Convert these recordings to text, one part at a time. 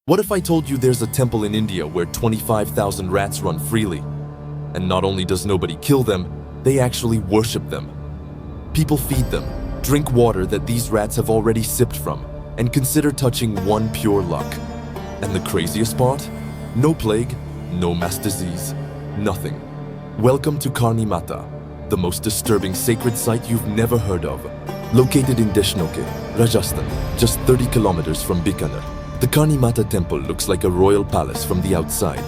What if I told you there's a temple in India where 25,000 rats run freely? And not only does nobody kill them, they actually worship them. People feed them, drink water that these rats have already sipped from, and consider touching one pure luck. And the craziest part? No plague, no mass disease, nothing. Welcome to Karni Mata, the most disturbing sacred site you've never heard of. Located in Deshnoke, Rajasthan, just 30 kilometers from Bikaner, the Karni Mata Temple looks like a royal palace from the outside.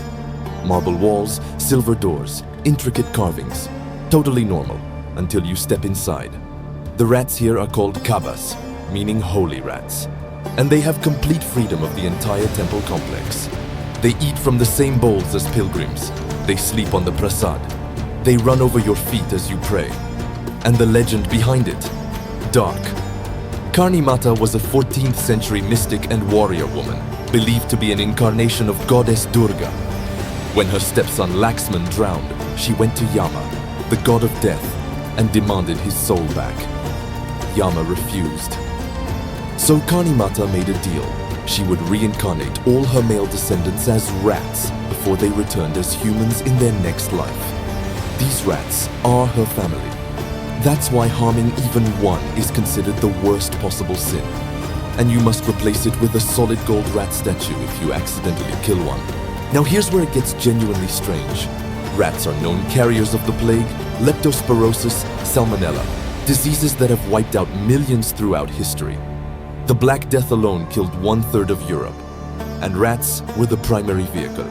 Marble walls, silver doors, intricate carvings. Totally normal, until you step inside. The rats here are called kabas, meaning holy rats. And they have complete freedom of the entire temple complex. They eat from the same bowls as pilgrims. They sleep on the prasad. They run over your feet as you pray. And the legend behind it? Dark. Karni Mata was a 14th century mystic and warrior woman, believed to be an incarnation of goddess Durga. When her stepson Laxman drowned, she went to Yama, the god of death, and demanded his soul back. Yama refused. So Karni Mata made a deal. She would reincarnate all her male descendants as rats before they returned as humans in their next life. These rats are her family. That's why harming even one is considered the worst possible sin. And you must replace it with a solid gold rat statue if you accidentally kill one. Now here's where it gets genuinely strange. Rats are known carriers of the plague, leptospirosis, salmonella, diseases that have wiped out millions throughout history. The Black Death alone killed 1/3 of Europe, and rats were the primary vehicle.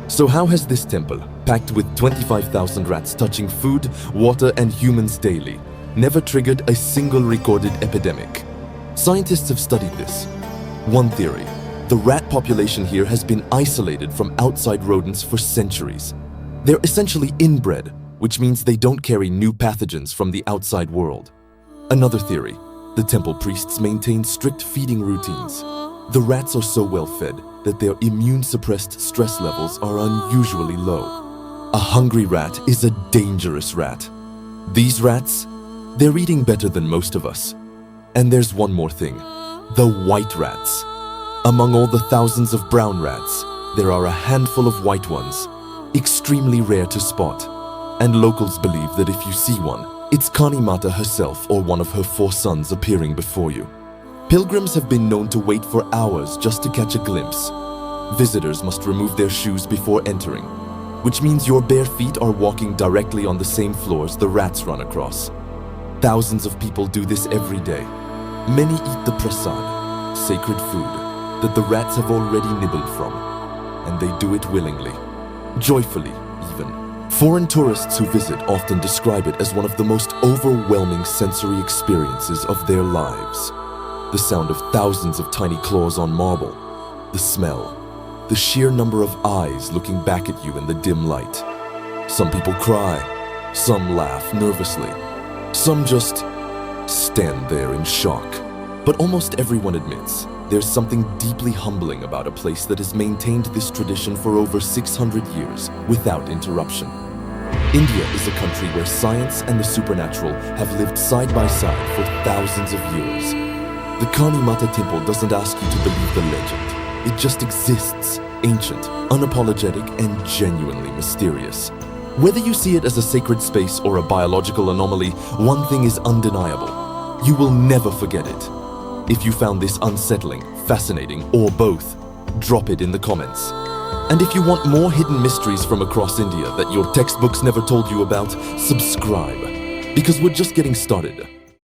So how has this temple, packed with 25,000 rats touching food, water, and humans daily, never triggered a single recorded epidemic? Scientists have studied this. One theory: the rat population here has been isolated from outside rodents for centuries. They're essentially inbred, which means they don't carry new pathogens from the outside world. Another theory: the temple priests maintain strict feeding routines. The rats are so well fed that their immune-suppressed stress levels are unusually low. A hungry rat is a dangerous rat. These rats, they're eating better than most of us. And there's one more thing: the white rats. Among all the thousands of brown rats, there are a handful of white ones, extremely rare to spot. And locals believe that if you see one, it's Karni Mata herself or one of her 4 sons appearing before you. Pilgrims have been known to wait for hours just to catch a glimpse. Visitors must remove their shoes before entering, which means your bare feet are walking directly on the same floors the rats run across. Thousands of people do this every day. Many eat the prasad, sacred food, that the rats have already nibbled from, and they do it willingly, joyfully even. Foreign tourists who visit often describe it as one of the most overwhelming sensory experiences of their lives. The sound of thousands of tiny claws on marble, the smell, the sheer number of eyes looking back at you in the dim light. Some people cry, some laugh nervously, some just stand there in shock. But almost everyone admits there's something deeply humbling about a place that has maintained this tradition for over 600 years without interruption. India is a country where science and the supernatural have lived side by side for thousands of years. The Karni Mata Temple doesn't ask you to believe the legend. It just exists, ancient, unapologetic, and genuinely mysterious. Whether you see it as a sacred space or a biological anomaly, one thing is undeniable: you will never forget it. If you found this unsettling, fascinating, or both, drop it in the comments. And if you want more hidden mysteries from across India that your textbooks never told you about, subscribe, because we're just getting started.